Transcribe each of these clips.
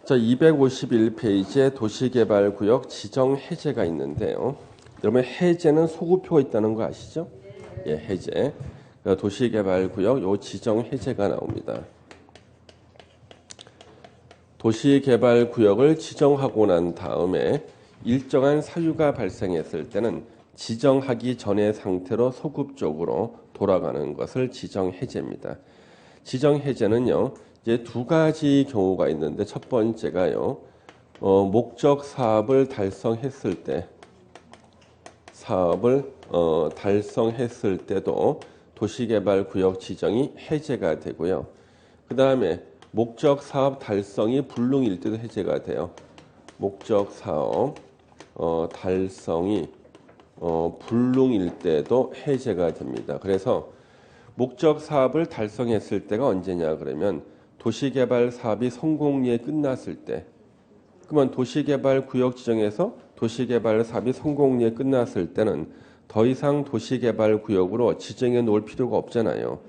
자, 251페이지에 도시개발구역 지정 해제가 있는데요. 여러분 해제는 소구표가 있다는 거 아시죠? 예, 해제. 도시개발구역 요 지정 해제가 나옵니다. 도시개발구역을 지정하고 난 다음에 일정한 사유가 발생했을 때는 지정하기 전의 상태로 소급적으로 돌아가는 것을 지정해제입니다. 지정해제는요, 이제 두 가지 경우가 있는데 첫 번째가요, 목적 사업을 달성했을 때, 달성했을 때도 도시개발구역 지정이 해제가 되고요. 그 다음에 목적 사업 달성이 불능일 때도 해제가 돼요. 목적 사업 달성이 불능일 때도 해제가 됩니다. 그래서 목적 사업을 달성했을 때가 언제냐 그러면 도시개발 사업이 성공리에 끝났을 때, 그러면 도시개발 구역 지정에서 도시개발 사업이 성공리에 끝났을 때는 더 이상 도시개발 구역으로 지정해 놓을 필요가 없잖아요.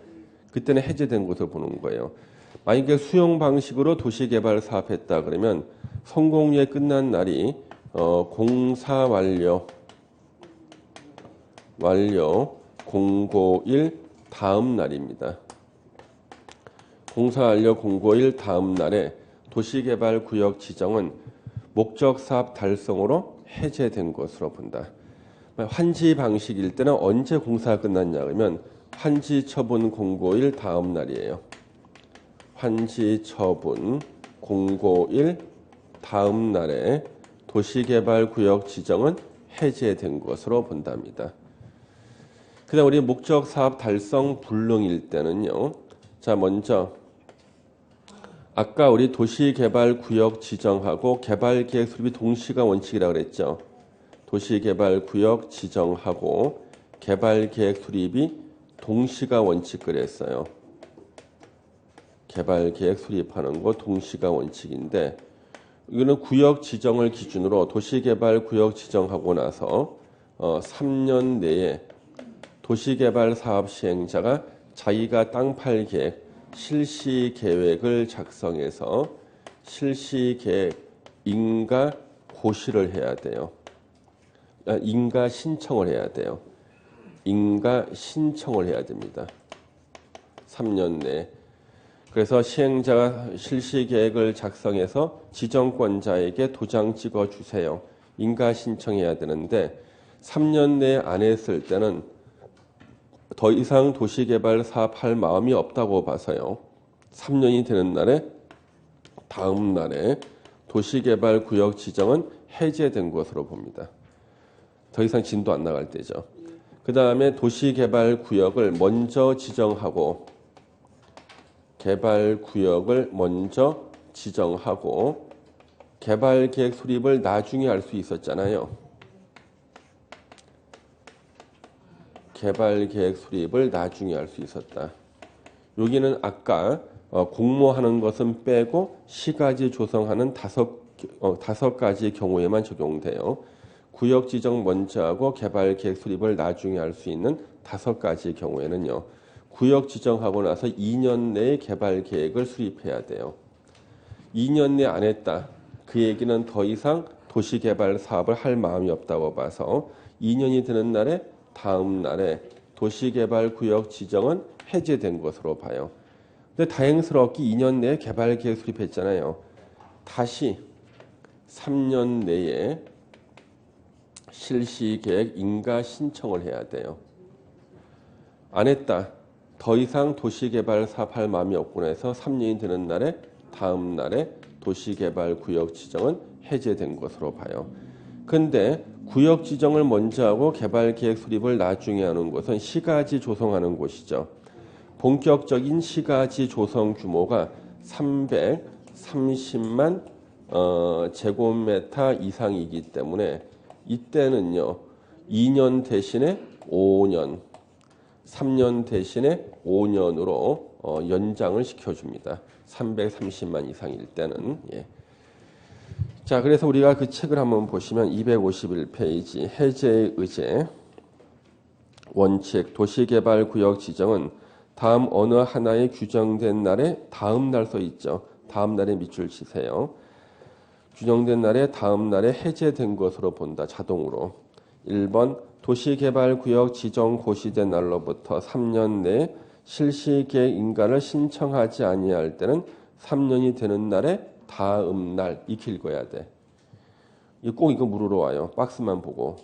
그때는 해제된 것으로 보는 거예요. 만약에 수용 방식으로 도시개발 사업했다 그러면 성공리에 끝난 날이 공사 완료 공고일 다음 날입니다. 공사 완료 공고일 다음 날에 도시개발구역 지정은 목적 사업 달성으로 해제된 것으로 본다. 환지 방식일 때는 언제 공사가 끝났냐 그러면 환지 처분 공고일 다음 날이에요. 환지 처분 공고일 다음 날에 도시개발구역 지정은 해제된 것으로 본답니다. 그 다음 우리 목적 사업 달성 불능일 때는요. 자, 먼저 아까 우리 도시개발구역 지정하고 개발계획 수립이 동시가 원칙이라고 그랬죠. 도시개발구역 지정하고 개발계획 수립이 동시가 원칙 그랬어요. 개발계획 수립하는 거 동시가 원칙인데 이거는 구역 지정을 기준으로 도시개발구역 지정하고 나서 3년 내에 도시개발 사업 시행자가 자기가 땅 팔 계획, 실시 계획을 작성해서 실시 계획 인가 고시를 해야 돼요. 인가 신청을 해야 돼요. 인가 신청을 해야 됩니다. 3년 내에. 그래서 시행자가 실시 계획을 작성해서 지정권자에게 도장 찍어 주세요. 인가 신청해야 되는데 3년 내에 안 했을 때는 더 이상 도시개발 사업할 마음이 없다고 봐서요. 3년이 되는 날에 다음 날에 도시개발 구역 지정은 해제된 것으로 봅니다. 더 이상 진도 안 나갈 때죠. 그 다음에 도시개발 구역을 먼저 지정하고 개발구역을 먼저 지정하고 개발계획 수립을 나중에 할 수 있었잖아요. 개발계획 수립을 나중에 할 수 있었다. 여기는 아까 공모하는 것은 빼고 시가지 조성하는 다섯 가지 경우에만 적용돼요. 구역 지정 먼저 하고 개발계획 수립을 나중에 할 수 있는 5가지 경우에는요. 구역 지정하고 나서 2년 내에 개발계획을 수립해야 돼요. 2년 내 안 했다. 그 얘기는 더 이상 도시개발 사업을 할 마음이 없다고 봐서 2년이 되는 날에 다음 날에 도시개발구역 지정은 해제된 것으로 봐요. 근데 다행스럽게 2년 내에 개발계획 수립했잖아요. 다시 3년 내에 실시계획 인가 신청을 해야 돼요. 안 했다. 더 이상 도시개발 사업할 마음이 없구나 해서 3년이 되는 날에 다음 날에 도시개발구역 지정은 해제된 것으로 봐요. 근데 구역 지정을 먼저 하고 개발계획 수립을 나중에 하는 곳은 시가지 조성하는 곳이죠. 본격적인 시가지 조성 규모가 330만 제곱미터 이상이기 때문에 이때는요. 2년 대신에 5년, 3년 대신에 5년으로 연장을 시켜줍니다. 330만 이상일 때는. 예. 자, 그래서 우리가 그 책을 한번 보시면 251페이지 해제의 의제 원칙 도시개발구역 지정은 다음 어느 하나의 규정된 날에 다음 날 써 있죠. 다음 날에 밑줄 치세요. 규정된 날에 다음 날에 해제된 것으로 본다. 자동으로. 1번 도시개발구역 지정 고시된 날로부터 3년 내에 실시계획 인가를 신청하지 아니할 때는 3년이 되는 날에 다음 날 이렇게 읽어야 돼. 꼭 이거 물으러 와요. 박스만 보고.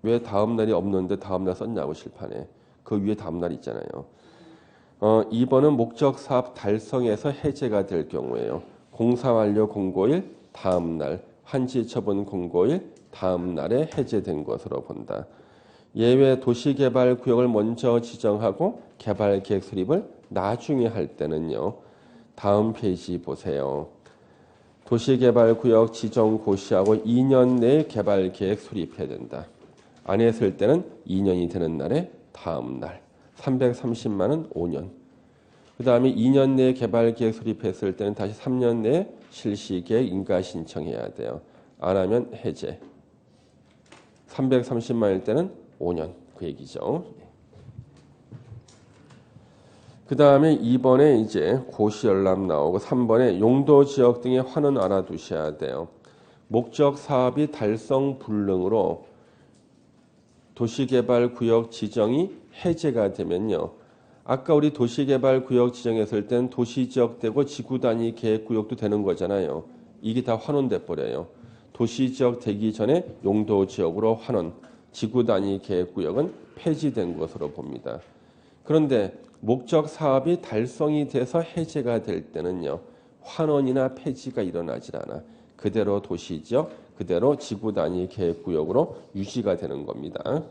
왜 다음 날이 없는데 다음 날 썼냐고 칠판에. 그 위에 다음 날 있잖아요. 2번은 목적 사업 달성해서 해제가 될 경우에요. 공사 완료 공고일 다음 날, 환지 처분 공고일 다음 날에 해제된 것으로 본다. 예외 도시개발구역을 먼저 지정하고 개발계획 수립을 나중에 할 때는요. 다음 페이지 보세요. 도시개발구역 지정 고시하고 2년 내에 개발계획 수립해야 된다. 안 했을 때는 2년이 되는 날에 다음 날. 330만 원 5년. 그 다음에 2년 내에 개발계획 수립했을 때는 다시 3년 내에 실시계획 인가 신청해야 돼요. 안 하면 해제. 330만 원일 때는 5년. 그 얘기죠. 그 다음에 2번에 이제 고시열람 나오고 3번에 용도지역 등의 환원 알아두셔야 돼요. 목적 사업이 달성 불능으로 도시개발구역 지정이 해제가 되면요. 아까 우리 도시개발구역 지정했을 땐 도시지역되고 지구단위 계획구역도 되는 거잖아요. 이게 다 환원돼 버려요. 도시지역 되기 전에 용도지역으로 환원, 지구단위 계획구역은 폐지된 것으로 봅니다. 그런데 목적 사업이 달성이 돼서 해제가 될 때는요. 환원이나 폐지가 일어나질 않아. 그대로 도시지역, 그대로 지구단위 계획구역으로 유지가 되는 겁니다.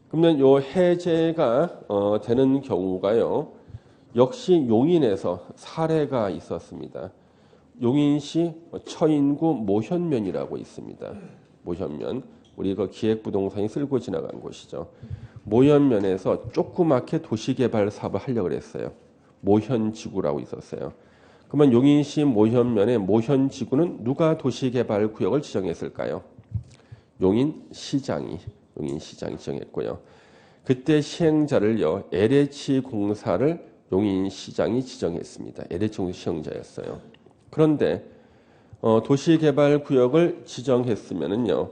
그러면 요 해제가 되는 경우가요. 역시 용인에서 사례가 있었습니다. 용인시 처인구 모현면이라고 있습니다. 모현면. 우리 그 기획부동산이 쓸고 지나간 곳이죠. 모현면에서 조그맣게 도시개발 사업을 하려고 그랬어요. 모현지구라고 있었어요. 그러면 용인시 모현면에 모현지구는 누가 도시개발구역을 지정했을까요? 용인시장이 지정했고요. 그때 시행자를요. LH공사를 용인시장이 지정했습니다. LH공사 시행자였어요. 그런데 도시개발구역을 지정했으면은요.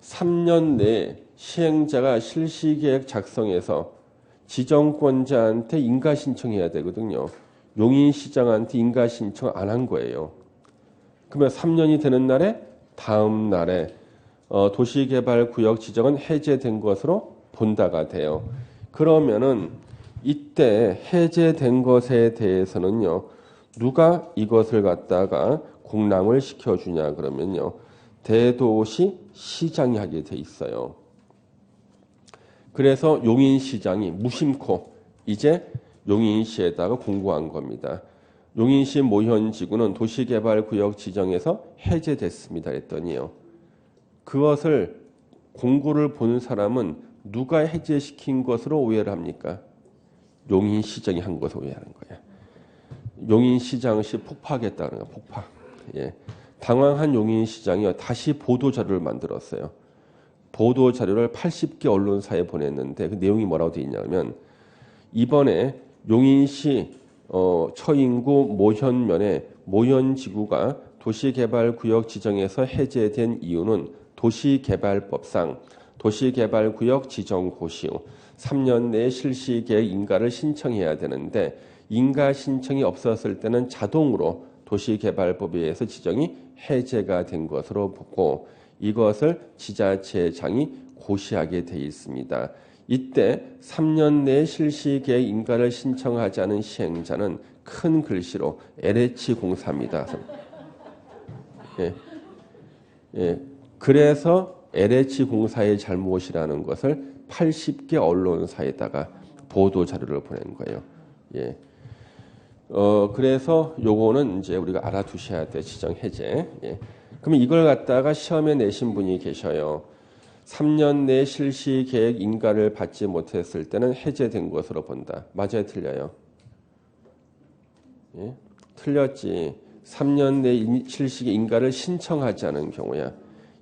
3년 내에 시행자가 실시계획 작성해서 지정권자한테 인가 신청해야 되거든요. 용인시장한테 인가 신청 안 한 거예요. 그러면 3년이 되는 날에 다음 날에 도시개발구역 지정은 해제된 것으로 본다가 돼요. 그러면은 이때 해제된 것에 대해서는요. 누가 이것을 갖다가 공람을 시켜주냐 그러면요. 대도시 시장이 하게 돼 있어요. 그래서 용인시장이 무심코 이제 용인시에다가 공고한 겁니다. 용인시 모현지구는 도시개발구역 지정에서 해제됐습니다. 했더니요. 그것을 공고를 본 사람은 누가 해제시킨 것으로 오해를 합니까? 용인시장이 한 것으로 오해하는 거예요. 용인시장시 폭파하겠다는 거예요. 폭파. 예. 당황한 용인시장이 다시 보도자료를 만들었어요. 보도자료를 80개 언론사에 보냈는데 그 내용이 뭐라고 되어 있냐면 이번에 용인시 처인구 모현면에 모현지구가 도시개발구역 지정에서 해제된 이유는 도시개발법상 도시개발구역 지정 고시 후 3년 내에 실시계획 인가를 신청해야 되는데 인가 신청이 없었을 때는 자동으로 도시개발법에 의해서 지정이 해제가 된 것으로 보고 이것을 지자체장이 고시하게 돼 있습니다. 이때 3년 내에 실시계획 인가를 신청하지 않은 시행자는 큰 글씨로 LH공사입니다. 예. 예. 그래서 LH공사의 잘못이라는 것을 80개 언론사에다가 보도 자료를 보낸 거예요. 예. 그래서 요거는 이제 우리가 알아두셔야 돼. 지정 해제. 예. 그러면 이걸 갖다가 시험에 내신 분이 계셔요. 3년 내 실시 계획 인가를 받지 못했을 때는 해제된 것으로 본다. 맞아요, 틀려요? 예? 틀렸지. 3년 내 실시 인가를 신청하지 않은 경우야.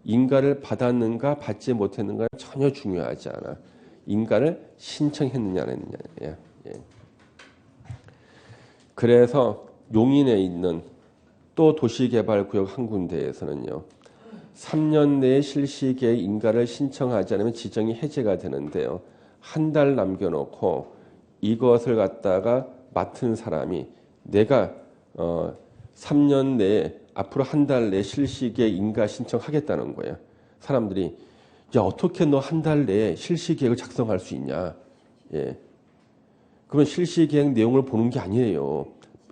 인가를 받았는가 받지 못했는가 전혀 중요하지 않아. 인가를 신청했느냐 안 했느냐. 예. 그래서 용인에 있는 또 도시개발구역 한 군데에서는요. 3년 내에 실시계획 인가를 신청하지 않으면 지정이 해제가 되는데요. 한 달 남겨놓고 이것을 갖다가 맡은 사람이 내가 3년 내에 앞으로 한 달 내에 실시계획 인가 신청하겠다는 거예요. 사람들이 야 어떻게 너 한 달 내에 실시계획을 작성할 수 있냐? 예. 그건 실시계획 내용을 보는 게 아니에요.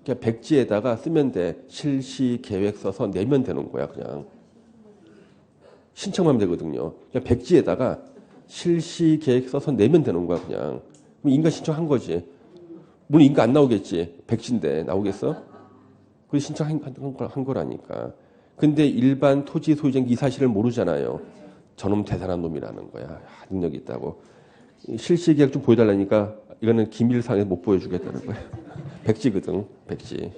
그냥 백지에다가 쓰면 돼. 실시계획 써서 내면 되는 거야 그냥. 신청하면 되거든요. 그냥 백지에다가 실시계획 써서 내면 되는 거야 그냥. 그럼 인가 신청한 거지. 물론 인가 안 나오겠지. 백지인데 나오겠어? 그 신청한 거라니까. 근데 일반 토지 소유자는 이 사실을 모르잖아요. 저놈 대단한 놈이라는 거야. 능력이 있다고. 실시계획 좀 보여달라니까 이거는 기밀상에서 못 보여주겠다는 거야. 백지거든. 백지. 예.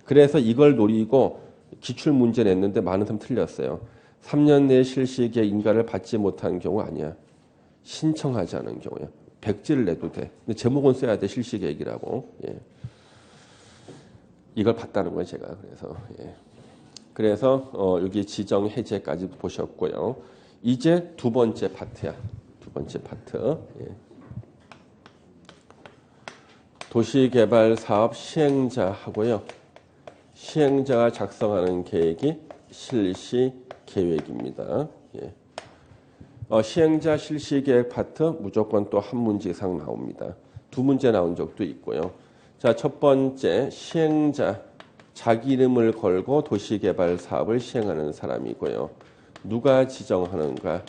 그래서 이걸 노리고 기출문제 냈는데 많은 사람 틀렸어요. 3년 내에 실시계획 인가를 받지 못한 경우 아니야. 신청하지 않은 경우야. 백지를 내도 돼. 근데 제목은 써야 돼. 실시계획이라고. 예. 이걸 봤다는 거예요. 제가. 그래서 여기 지정 해제까지 보셨고요. 이제 두 번째 파트야. 두 번째 파트. 예. 도시개발 사업 시행자 하고요. 시행자가 작성하는 계획이 실시 계획입니다. 예. 시행자 실시 계획 파트 무조건 또 한 문제 이상 나옵니다. 두 문제 나온 적도 있고요. 자, 첫 번째 시행자 자기 이름을 걸고 도시개발 사업을 시행하는 사람이고요. 누가 지정하는가?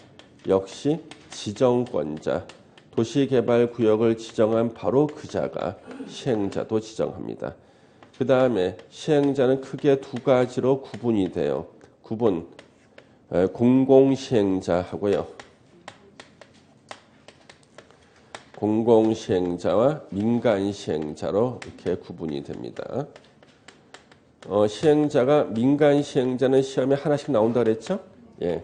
역시 지정권자. 도시개발 구역을 지정한 바로 그 자가 시행자도 지정합니다. 그 다음에 시행자는 크게 두 가지로 구분이 돼요. 구분, 공공시행자하고요. 공공시행자와 민간시행자로 이렇게 구분이 됩니다. 시행자가 민간시행자는 시험에 하나씩 나온다 그랬죠? 예.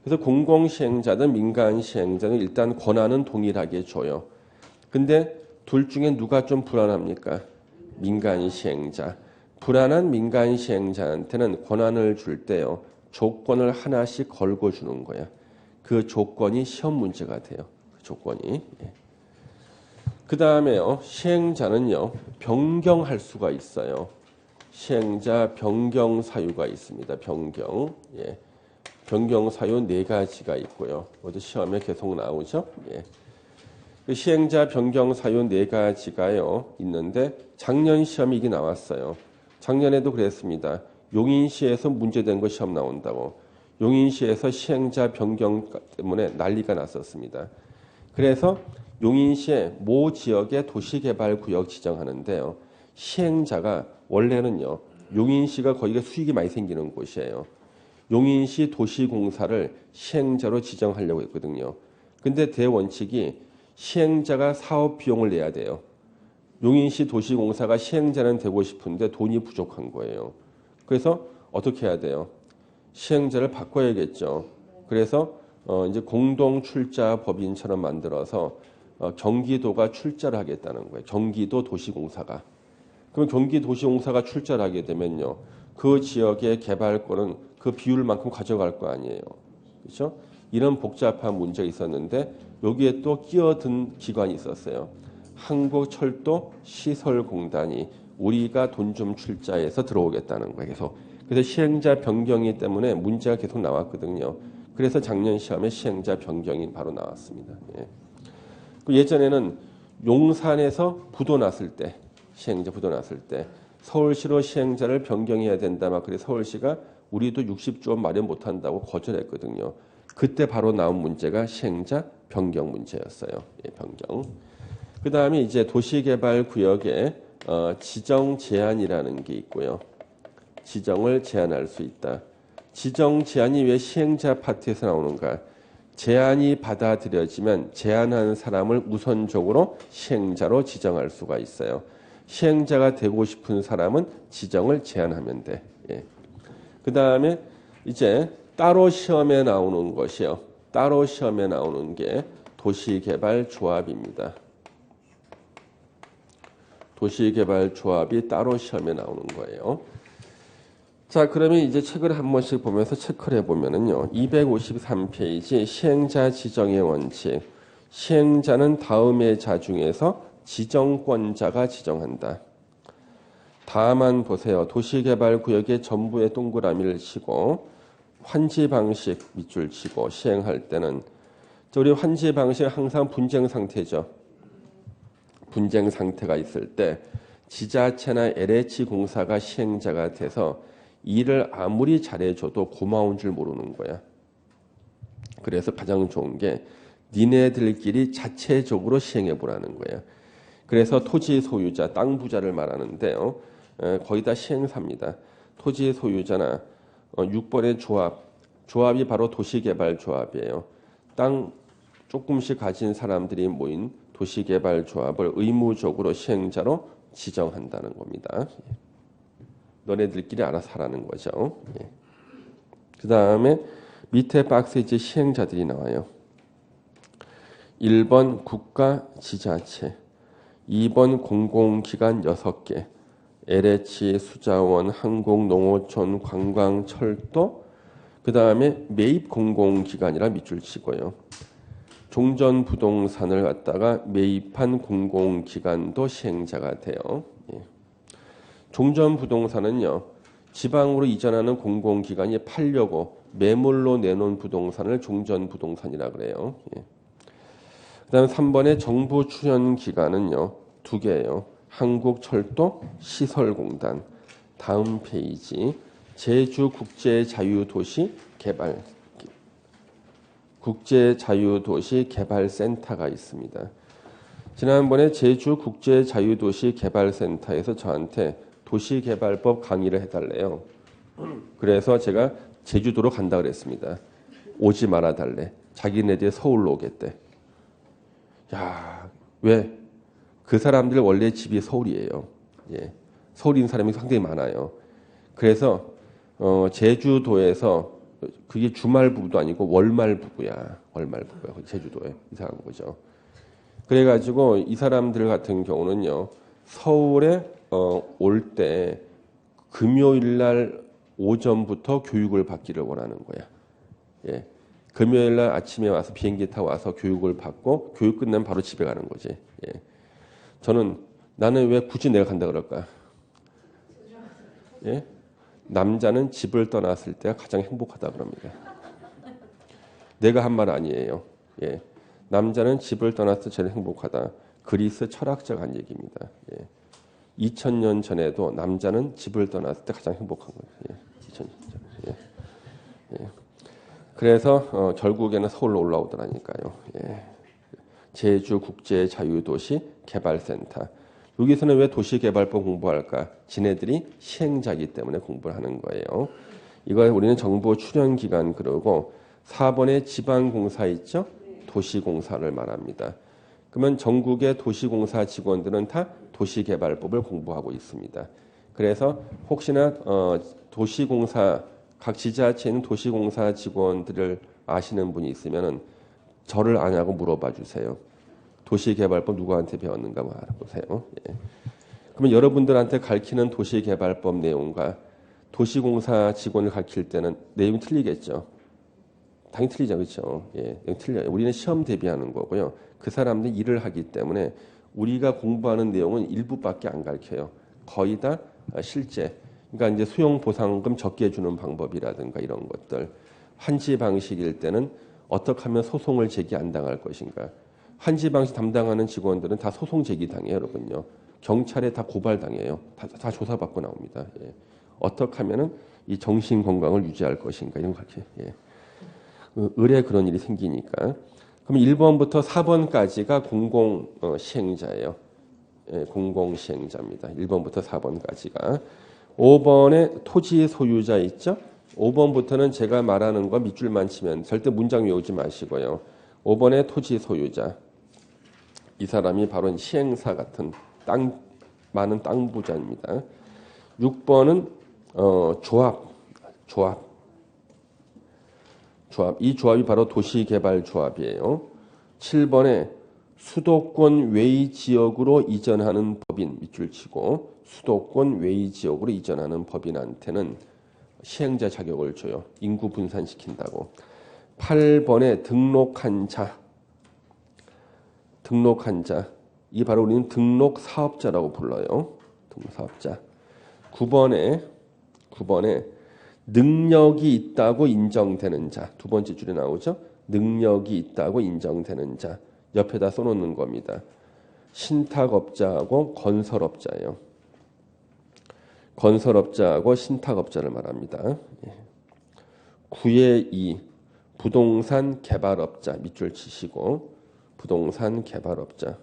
그래서 공공시행자든 민간시행자는 일단 권한은 동일하게 줘요. 근데 둘 중에 누가 좀 불안합니까? 민간시행자. 불안한 민간시행자한테는 권한을 줄 때요. 조건을 하나씩 걸고 주는 거야. 그 조건이 시험 문제가 돼요. 그 조건이. 예. 그 다음에요. 시행자는요. 변경할 수가 있어요. 시행자 변경 사유가 있습니다. 변경. 예. 변경 사유 네 가지가 있고요. 모두 시험에 계속 나오죠. 예. 그 시행자 변경 사유 네 가지가요. 있는데 작년 시험이 이게 나왔어요. 작년에도 그랬습니다. 용인시에서 문제된 거 시험 나온다고. 용인시에서 시행자 변경 때문에 난리가 났었습니다. 그래서 용인시의 모 지역의 도시개발구역 지정하는데요. 시행자가 원래는요. 용인시가 거기가 수익이 많이 생기는 곳이에요. 용인시 도시공사를 시행자로 지정하려고 했거든요. 근데 대원칙이 시행자가 사업 비용을 내야 돼요. 용인시 도시공사가 시행자는 되고 싶은데 돈이 부족한 거예요. 그래서 어떻게 해야 돼요? 시행자를 바꿔야겠죠. 그래서 이제 공동출자법인처럼 만들어서 경기도가 출자를 하겠다는 거예요. 경기도 도시공사가. 그럼 경기도시공사가 출자를 하게 되면요. 그 지역의 개발권은 그 비율만큼 가져갈 거 아니에요. 그렇죠? 이런 복잡한 문제가 있었는데 여기에 또 끼어든 기관이 있었어요. 한국철도시설공단이 우리가 돈 좀 출자해서 들어오겠다는 거예요. 그래서 시행자 변경이 때문에 문제가 계속 나왔거든요. 그래서 작년 시험에 시행자 변경이 바로 나왔습니다. 예. 예전에는 용산에서 부도 났을 때, 시행자 부도 났을 때 서울시로 시행자를 변경해야 된다. 막 그래 서울시가 우리도 60조 원 마련 못한다고 거절했거든요. 그때 바로 나온 문제가 시행자 변경 문제였어요. 예, 변경. 그 다음에 이제 도시개발구역에 지정 제한이라는 게 있고요. 지정을 제한할 수 있다. 지정 제한이 왜 시행자 파트에서 나오는가? 제한이 받아들여지면 제한한 사람을 우선적으로 시행자로 지정할 수가 있어요. 시행자가 되고 싶은 사람은 지정을 제한하면 돼. 예. 그 다음에 이제 따로 시험에 나오는 것이요. 따로 시험에 나오는 게 도시개발조합입니다. 도시개발조합이 따로 시험에 나오는 거예요. 자, 그러면 이제 책을 한 번씩 보면서 체크를 해보면은요. 253페이지 시행자 지정의 원칙. 시행자는 다음의 자 중에서 지정권자가 지정한다. 다만 보세요. 도시개발구역의 전부에 동그라미를 치고 환지 방식 밑줄 치고 시행할 때는 우리 환지 방식은 항상 분쟁 상태죠. 분쟁 상태가 있을 때 지자체나 LH 공사가 시행자가 돼서 일을 아무리 잘해줘도 고마운 줄 모르는 거야. 그래서 가장 좋은 게 니네들끼리 자체적으로 시행해보라는 거예요. 그래서 토지 소유자, 땅 부자를 말하는데요. 거의 다 시행사입니다. 토지 소유자나 6번의 조합이 바로 도시개발조합이에요. 땅 조금씩 가진 사람들이 모인 도시개발조합을 의무적으로 시행자로 지정한다는 겁니다. 너네들끼리 알아서 하라는 거죠. 그 다음에 밑에 박스에 이제 시행자들이 나와요. 1번 국가 지자체, 2번 공공기관 6개, LH, 수자원, 항공, 농어촌, 관광, 철도, 그 다음에 매입 공공기관이라 밑줄 치고요. 종전 부동산을 갖다가 매입한 공공기관도 시행자가 돼요. 종전 부동산은요, 지방으로 이전하는 공공기관이 팔려고 매물로 내놓은 부동산을 종전 부동산이라 그래요. 그 다음 3번의 정부 출연 기관은요, 2개예요. 한국철도 시설공단. 다음 페이지 제주국제자유도시 개발 국제자유도시 개발센터가 있습니다. 지난번에 제주국제자유도시 개발센터에서 저한테 도시개발법 강의를 해달래요. 그래서 제가 제주도로 간다 그랬습니다. 오지 말아달래. 자기네들이 서울로 오겠대. 야, 왜? 그 사람들 원래 집이 서울이에요. 서울인 사람이 상당히 많아요. 그래서 제주도에서 그게 주말 부부도 아니고 월말 부부야. 월말 부부야. 제주도에 이상한 거죠. 그래가지고 이 사람들 같은 경우는요. 서울에 올 때 금요일 날 오전부터 교육을 받기를 원하는 거야. 금요일 날 아침에 와서 비행기 타고 와서 교육을 받고 교육 끝나면 바로 집에 가는 거지. 나는 왜 굳이 내가 간다 그럴까? 남자는 집을 떠났을 때가 가장 행복하다 그럽니다. 내가 한 말 아니에요. 남자는 집을 떠났을 때 제일 행복하다. 그리스 철학자가 한 얘기입니다. 2000년 전에도 남자는 집을 떠났을 때 가장 행복한 거예요. 2000년 전에. 그래서 결국에는 서울로 올라오더라니까요. 제주국제자유도시 개발센터. 여기서는 왜 도시개발법 공부할까? 지네들이 시행자이기 때문에 공부를 하는 거예요. 이걸 우리는 정부 출연기관 그러고 4번에 지방공사 있죠? 도시공사를 말합니다. 그러면 전국의 도시공사 직원들은 다 도시개발법을 공부하고 있습니다. 그래서 혹시나 도시공사 각 지자체에 있는 도시공사 직원들을 아시는 분이 있으면은 저를 아냐고 물어봐 주세요. 도시개발법 누구한테 배웠는가 한번 알아보세요. 그러면 여러분들한테 가르치는 도시개발법 내용과 도시공사 직원을 가르칠 때는 내용이 틀리겠죠. 당연히 틀리죠, 그렇죠? 틀려요. 우리는 시험 대비하는 거고요. 그 사람들이 일을 하기 때문에 우리가 공부하는 내용은 일부밖에 안 가르쳐요. 거의 다 실제. 그러니까 이제 수용보상금 적게 주는 방법이라든가 이런 것들. 환지 방식일 때는 어떻게 하면 소송을 제기 안 당할 것인가. 환지 방식 담당하는 직원들은 다 소송 제기 당해요, 여러분요. 경찰에 다 고발 당해요. 다 조사받고 나옵니다. 어떻게 하면은 이 정신 건강을 유지할 것인가 이런 거 가르쳐요. 의뢰 그런 일이 생기니까. 그럼 1번부터 4번까지가 공공 시행자예요. 공공 시행자입니다. 1번부터 4번까지가. 5번에 토지 소유자 있죠? 5번부터는 제가 말하는 거 밑줄만 치면 절대 문장 외우지 마시고요. 5번에 토지 소유자. 이 사람이 바로 시행사 같은 많은 땅 부자입니다. 6번은 조합. 이 조합이 바로 도시개발조합이에요. 7번에 수도권 외의 지역으로 이전하는 법인 밑줄 치고 수도권 외의 지역으로 이전하는 법인한테는 시행자 자격을 줘요. 인구 분산시킨다고. 8번에 등록한 자. 등록한 자. 이 바로 우리는 등록 사업자라고 불러요. 등록 사업자. 9번에 능력이 있다고 인정되는 자. 두 번째 줄에 나오죠. 능력이 있다고 인정되는 자. 옆에다 써놓는 겁니다. 신탁업자하고 건설업자예요. 건설업자하고 신탁업자를 말합니다. 9의 2 부동산 개발업자 밑줄 치시고 부동산 개발업자.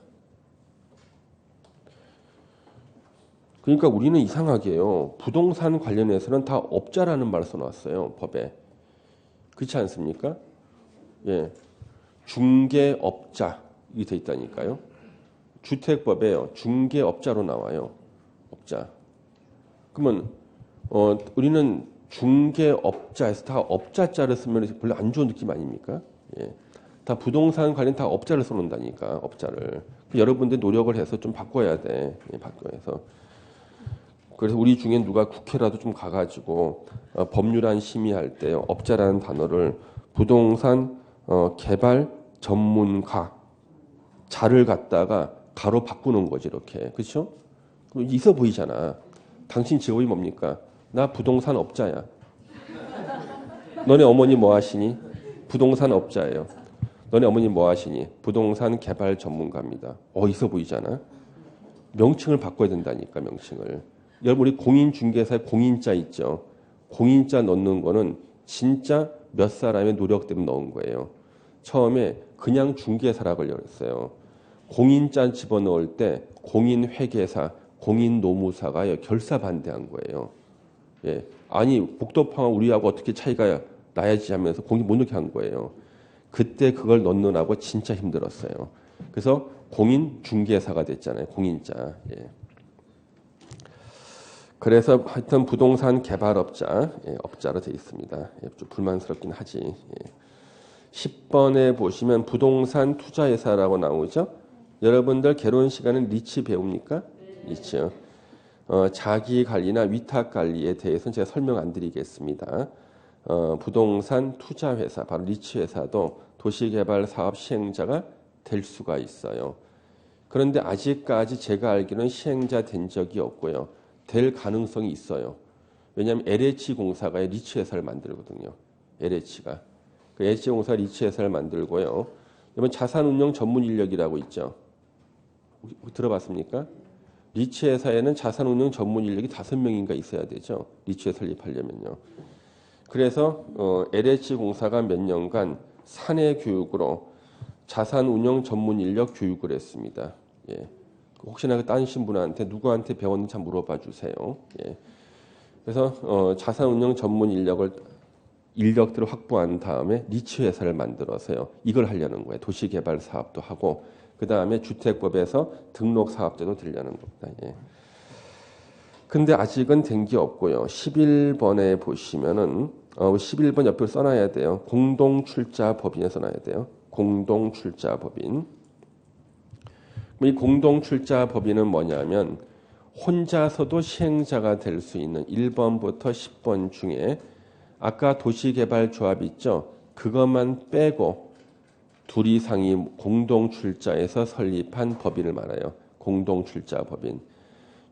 그러니까 우리는 이상하게요. 부동산 관련해서는 다 업자라는 말을 써놨어요. 법에. 그렇지 않습니까? 예, 중개업자 이게 돼 있다니까요. 주택법에요. 중개업자로 나와요. 업자. 그러면 우리는 중개업자에서 다 업자자를 쓰면 별로 안 좋은 느낌 아닙니까? 예. 다 부동산 관련 다 업자를 써놓는다니까. 업자를. 여러분들 노력을 해서 좀 바꿔야 돼. 예, 바꿔서. 그래서 우리 중에 누가 국회라도 좀 가가지고 법률안 심의할 때 업자라는 단어를 부동산 개발 전문가 자를 갖다가 가로 바꾸는 거지 이렇게. 그렇죠? 있어 보이잖아. 당신 직업이 뭡니까? 나 부동산 업자야. 너네 어머니 뭐 하시니? 부동산 업자예요. 너네 어머니 뭐 하시니? 부동산 개발 전문가입니다. 있어 보이잖아. 명칭을 바꿔야 된다니까 명칭을. 여러분 우리 공인중개사에 공인자 있죠. 공인자 넣는 거는 진짜 몇 사람의 노력 때문에 넣은 거예요. 처음에 그냥 중개사라고 그랬어요. 공인자 집어넣을 때 공인회계사, 공인노무사가 결사 반대한 거예요. 예. 아니 복도팡은 우리하고 어떻게 차이가 나야지 하면서 공인 못 넣게 한 거예요. 그때 그걸 넣느라고 진짜 힘들었어요. 그래서 공인중개사가 됐잖아요. 공인자. 예. 그래서 하여튼 부동산 개발업자, 업자로 되어 있습니다. 좀 불만스럽긴 하지. 10번에 보시면 부동산 투자회사라고 나오죠. 여러분들 개론 시간은 리치 배웁니까? 리치요. 자기관리나 위탁관리에 대해서는 제가 설명 안 드리겠습니다. 부동산 투자회사, 바로 리치회사도 도시개발사업 시행자가 될 수가 있어요. 그런데 아직까지 제가 알기로는 시행자 된 적이 없고요. 될 가능성이 있어요. 왜냐하면 LH공사가 리치회사를 만들거든요. LH가. 그 LH공사 리치회사를 만들고요. 여러분 자산운용 전문 인력이라고 있죠. 들어봤습니까? 리치회사에는 자산운용 전문 인력이 5명인가 있어야 되죠. 리치회 설립하려면요. 그래서 LH공사가 몇 년간 사내 교육으로 자산운용 전문 인력 교육을 했습니다. 예. 혹시나 따신 분한테 누구한테 배웠는지 참 물어봐 주세요. 예. 그래서 자산운용 전문 인력들을 확보한 다음에 리치회사를 만들어서요. 이걸 하려는 거예요. 도시개발 사업도 하고 그 다음에 주택법에서 등록 사업자도 되려는 겁니다. 예. 근데 아직은 된 게 없고요. 11번에 보시면은 11번 옆에 써놔야 돼요. 공동출자법인에 써놔야 돼요. 공동출자법인. 이 공동출자법인은 뭐냐면 혼자서도 시행자가 될 수 있는 1번부터 10번 중에 아까 도시개발조합 있죠? 그것만 빼고 둘 이상이 공동출자에서 설립한 법인을 말해요. 공동출자법인.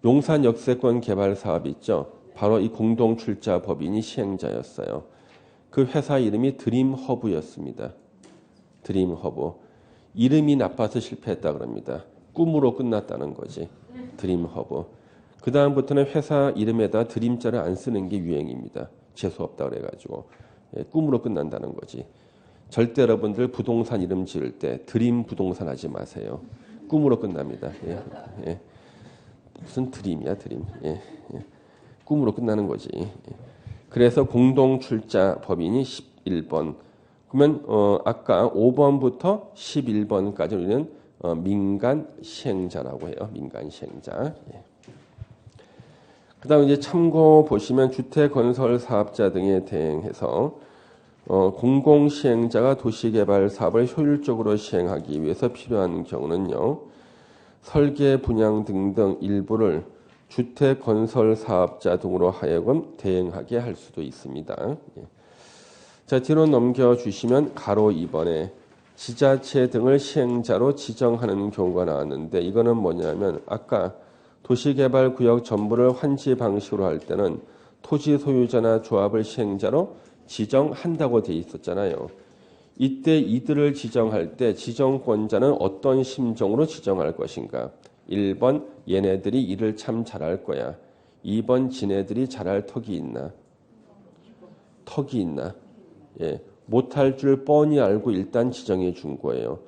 용산 역세권 개발 사업 있죠? 바로 이 공동출자법인이 시행자였어요. 그 회사 이름이 드림허브였습니다. 드림허브. 이름이 나빠서 실패했다 그럽니다. 꿈으로 끝났다는 거지. 드림허브. 그 다음부터는 회사 이름에다 드림자를 안 쓰는 게 유행입니다. 재수없다 그래가지고. 예, 꿈으로 끝난다는 거지. 절대 여러분들 부동산 이름 지을 때 드림 부동산 하지 마세요. 꿈으로 끝납니다. 예, 예. 무슨 드림이야 드림. 예, 예. 꿈으로 끝나는 거지. 예. 그래서 공동출자 법인이 11번. 그러면 아까 5번부터 11번까지 우리는 민간 시행자라고 해요. 민간 시행자. 예. 그다음 이제 참고 보시면 주택 건설 사업자 등에 대행해서 공공 시행자가 도시개발 사업을 효율적으로 시행하기 위해서 필요한 경우는요. 설계, 분양 등등 일부를 주택 건설 사업자 등으로 하여금 대행하게 할 수도 있습니다. 자, 뒤로 넘겨주시면 가로 2번에 지자체 등을 시행자로 지정하는 경우가 나왔는데 이거는 뭐냐면 아까 도시개발구역 전부를 환지 방식으로 할 때는 토지 소유자나 조합을 시행자로 지정한다고 돼 있었잖아요. 이때 이들을 지정할 때 지정권자는 어떤 심정으로 지정할 것인가? 1번 얘네들이 일을 참 잘할 거야. 2번 지네들이 잘할 턱이 있나? 턱이 있나? 예, 못할 줄 뻔히 알고 일단 지정해 준 거예요.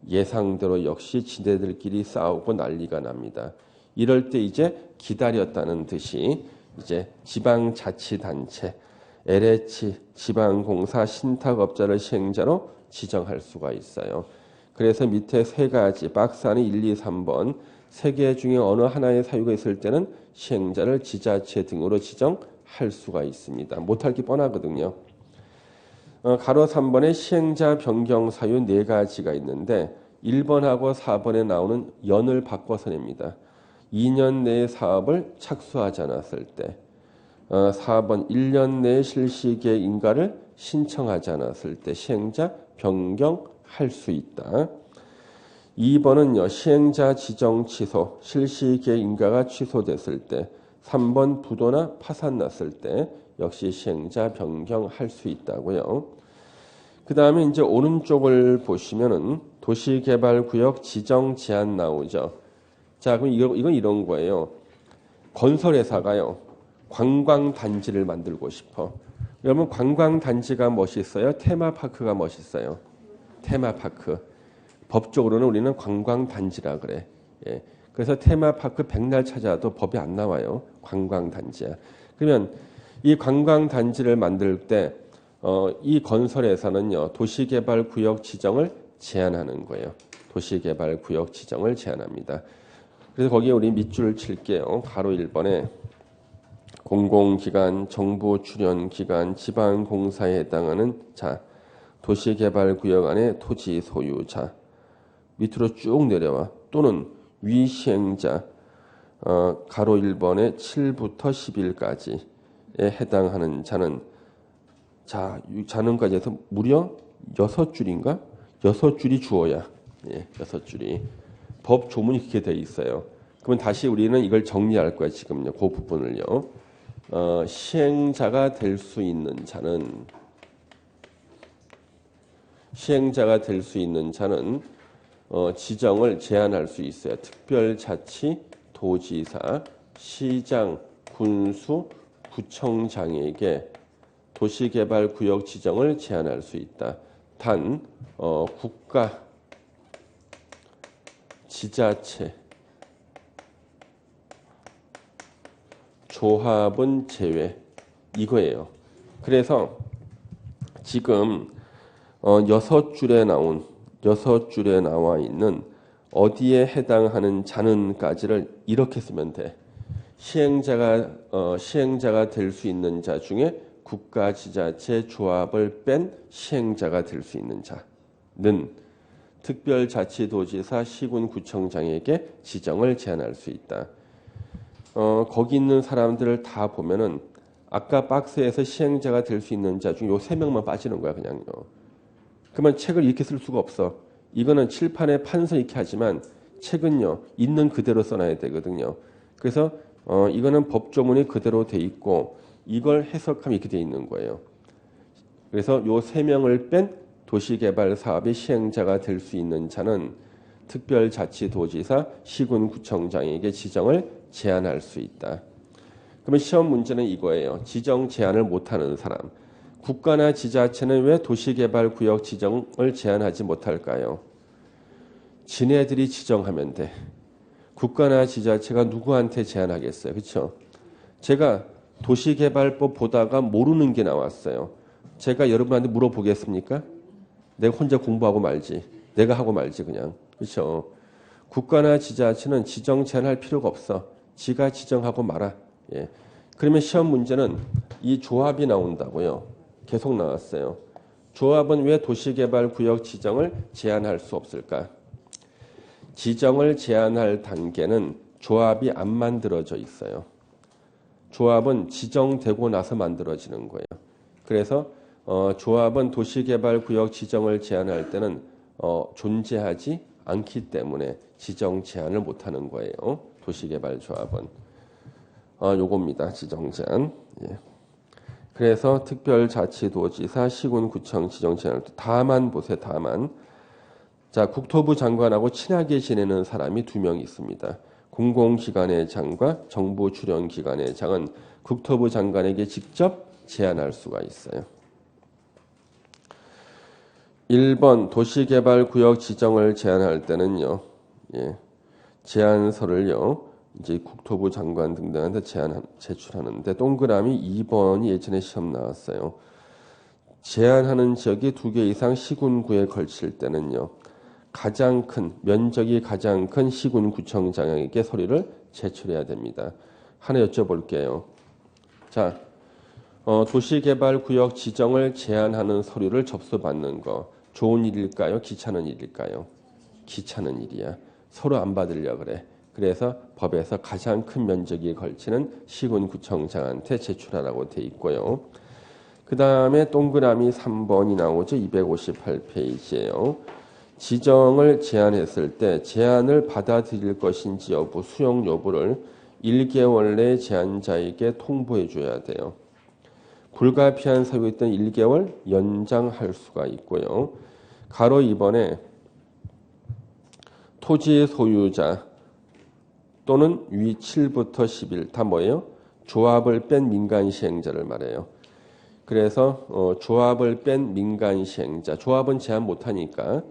예상대로 역시 지네들끼리 싸우고 난리가 납니다. 이럴 때 이제 기다렸다는 듯이 이제 지방자치단체, LH, 지방공사, 신탁업자를 시행자로 지정할 수가 있어요. 그래서 밑에 세 가지 박스 안에 1, 2, 3번 세 개 중에 어느 하나의 사유가 있을 때는 시행자를 지자체 등으로 지정할 수가 있습니다. 못할 게 뻔하거든요. 가로 3번에 시행자 변경 사유 4가지가 있는데 1번하고 4번에 나오는 연을 바꿔서 냅니다. 2년 내에 사업을 착수하지 않았을 때 4번 1년 내에 실시기에 인가를 신청하지 않았을 때 시행자 변경할 수 있다. 2번은요. 시행자 지정 취소, 실시기에 인가가 취소됐을 때 3번 부도나 파산 났을 때 역시 시행자 변경할 수 있다고요. 그 다음에 이제 오른쪽을 보시면은 도시개발구역 지정 제한 나오죠. 자, 그럼 이건 이런 거예요. 건설회사가요. 관광단지를 만들고 싶어. 여러분 관광단지가 멋있어요? 테마파크가 멋있어요? 테마파크. 법적으로는 우리는 관광단지라 그래. 예. 그래서 테마파크 백날 찾아도 법이 안 나와요. 관광단지야. 그러면 이 관광단지를 만들 때 이 건설회사는요. 도시개발구역 지정을 제한하는 거예요. 도시개발구역 지정을 제한합니다. 그래서 거기에 우리 밑줄을 칠게요. 가로 1번에 공공기관, 정부 출연기관, 지방공사에 해당하는 자, 도시개발구역 안의 토지 소유자 밑으로 쭉 내려와 또는 위시행자 가로 1번에 7부터 10일까지에 해당하는 자는 자, 자는까지 해서 무려 6줄인가? 6줄이 주어야. 예, 6줄이. 법 조문이 그렇게 돼 있어요. 그러면 다시 우리는 이걸 정리할 거야, 지금요. 그 부분을요. 시행자가 될 수 있는 자는 지정을 제한할 수 있어요. 특별자치, 도지사, 시장, 군수, 구청장에게 도시개발구역 지정을 제한할 수 있다. 단 국가, 지자체, 조합은 제외 이거예요. 그래서 지금 6줄에 나와 있는 어디에 해당하는 자는까지를 이렇게 쓰면 돼. 시행자가 될 수 있는 자 중에 국가, 지자체, 조합을 뺀 시행자가 될 수 있는 자는 특별자치도지사, 시군, 구청장에게 지정을 제한할 수 있다. 거기 있는 사람들을 다 보면은 아까 박스에서 시행자가 될 수 있는 자 중 요 3명만 빠지는 거야, 그냥요. 그러면 책을 이렇게 쓸 수가 없어. 이거는 칠판에 판서 이렇게 하지만 책은요, 있는 그대로 써놔야 되거든요. 그래서 이거는 법조문이 그대로 돼 있고 이걸 해석하면 이렇게 돼 있는 거예요. 그래서 요 3명을 뺀 도시개발 사업의 시행자가 될 수 있는 자는 특별자치도지사, 시군구청장에게 지정을 제한할 수 있다. 그러면 시험 문제는 이거예요. 지정 제한을 못하는 사람. 국가나 지자체는 왜 도시개발구역 지정을 제한하지 못할까요? 지네들이 지정하면 돼. 국가나 지자체가 누구한테 제한하겠어요? 그렇죠? 제가 도시개발법 보다가 모르는 게 나왔어요. 제가 여러분한테 물어보겠습니까? 내가 혼자 공부하고 말지. 내가 하고 말지 그냥. 그렇죠? 국가나 지자체는 지정 제한할 필요가 없어. 지가 지정하고 말아. 예. 그러면 시험 문제는 이 조합이 나온다고요. 계속 나왔어요. 조합은 왜 도시개발구역 지정을 제한할 수 없을까? 지정을 제한할 단계는 조합이 안 만들어져 있어요. 조합은 지정되고 나서 만들어지는 거예요. 그래서 조합은 도시개발구역 지정을 제한할 때는 존재하지 않기 때문에 지정 제한을 못하는 거예요. 도시개발조합은. 요겁니다. 지정 제한. 예. 그래서 특별자치도지사, 시군구청 지정 제한을 다만 보세요. 다만. 자, 국토부 장관하고 친하게 지내는 사람이 2명 있습니다. 공공기관의 장과 정부 출연기관의 장은 국토부 장관에게 직접 제안할 수가 있어요. 1번 도시개발구역 지정을 제안할 때는요. 예, 제안서를요. 이제 국토부 장관 등등한테 제출하는데 동그라미 2번이 예전에 시험 나왔어요. 제안하는 지역이 2개 이상 시군구에 걸칠 때는요. 가장 큰 면적이 가장 큰 시군구청장에게 서류를 제출해야 됩니다. 하나 여쭤볼게요. 자, 도시개발구역 지정을 제안하는 서류를 접수받는 거 좋은 일일까요? 귀찮은 일일까요? 귀찮은 일이야. 서로 안 받으려 그래. 그래서 법에서 가장 큰 면적에 걸치는 시군구청장한테 제출하라고 돼 있고요. 그 다음에 동그라미 3번이 나오죠. 258페이지예요. 지정을 제안했을 때 제안을 받아들일 것인지 여부, 수용 여부를 1개월 내 제안자에게 통보해 줘야 돼요. 불가피한 사유가 있던 1개월 연장할 수가 있고요. 가로 2번에 토지 소유자 또는 위 7부터 11 다 뭐예요? 조합을 뺀 민간 시행자를 말해요. 그래서 조합을 뺀 민간 시행자, 조합은 제한 못하니까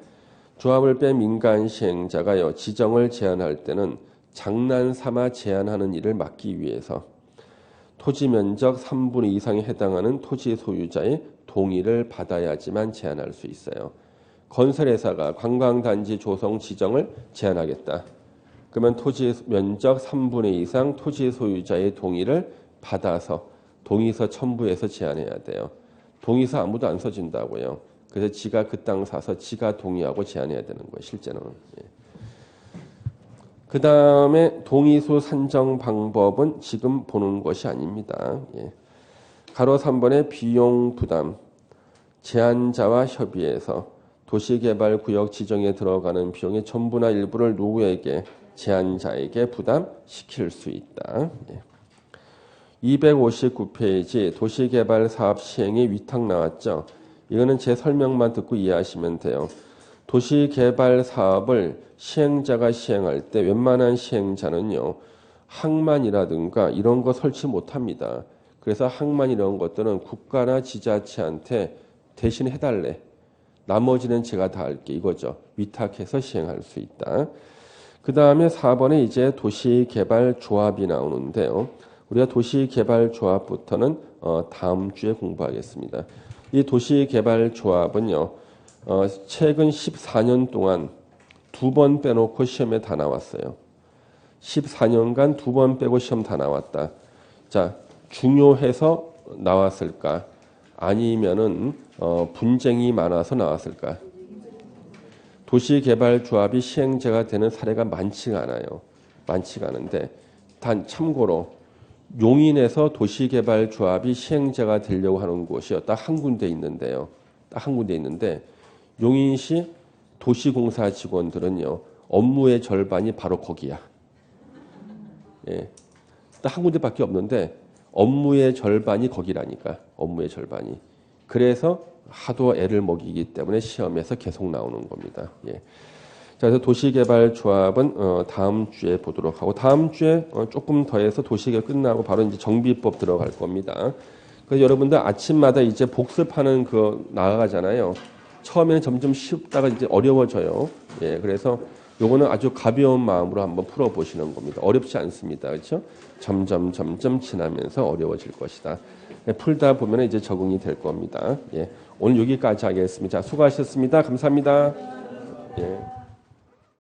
조합을 뺀 민간 시행자가요. 지정을 제한할 때는 장난삼아 제한하는 일을 막기 위해서 토지 면적 3분의 2 이상에 해당하는 토지 소유자의 동의를 받아야지만 제한할 수 있어요. 건설회사가 관광단지 조성 지정을 제한하겠다. 그러면 토지 면적 3분의 2 이상 토지 소유자의 동의를 받아서 동의서 첨부해서 제한해야 돼요. 동의서 아무도 안 써준다고요. 그래서 지가 그 땅 사서 지가 동의하고 제한해야 되는 거예요. 실제는. 예. 그 다음에 동의수 산정 방법은 지금 보는 것이 아닙니다. 예. 가로 3번의 비용 부담. 제안자와 협의해서 도시개발구역 지정에 들어가는 비용의 전부나 일부를 누구에게? 제안자에게 부담시킬 수 있다. 예. 259페이지 도시개발 사업 시행의 위탁 나왔죠. 이거는 제 설명만 듣고 이해하시면 돼요. 도시개발 사업을 시행자가 시행할 때 웬만한 시행자는요. 항만이라든가 이런 거 설치 못합니다. 그래서 항만 이런 것들은 국가나 지자체한테 대신 해달래. 나머지는 제가 다 할게 이거죠. 위탁해서 시행할 수 있다. 그 다음에 4번에 이제 도시개발조합이 나오는데요. 우리가 도시개발조합부터는 다음 주에 공부하겠습니다. 이 도시개발조합은요. 최근 14년 동안 2번 빼놓고 시험에 다 나왔어요. 14년간 2번 빼고 시험 다 나왔다. 자, 중요해서 나왔을까? 아니면은 분쟁이 많아서 나왔을까? 도시개발조합이 시행자가 되는 사례가 많지가 않아요. 많지가 않은데 단 참고로 용인에서 도시개발조합이 시행자가 되려고 하는 곳이 딱 한 군데 있는데요. 딱 한 군데 있는데 용인시 도시공사 직원들은요. 업무의 절반이 바로 거기야. 예. 딱 한 군데밖에 없는데 업무의 절반이 거기라니까. 업무의 절반이. 그래서 하도 애를 먹이기 때문에 시험에서 계속 나오는 겁니다. 예. 자, 그래서 도시개발조합은 다음 주에 보도록 하고 다음 주에 조금 더 해서 도시개발 끝나고 바로 이제 정비법 들어갈 겁니다. 그래서 여러분들 아침마다 이제 복습하는 그 나가잖아요. 처음에는 점점 쉽다가 이제 어려워져요. 예, 그래서 요거는 아주 가벼운 마음으로 한번 풀어보시는 겁니다. 어렵지 않습니다. 그렇죠? 점점 지나면서 어려워질 것이다. 풀다 보면 이제 적응이 될 겁니다. 예, 오늘 여기까지 하겠습니다. 자, 수고하셨습니다. 감사합니다. 예.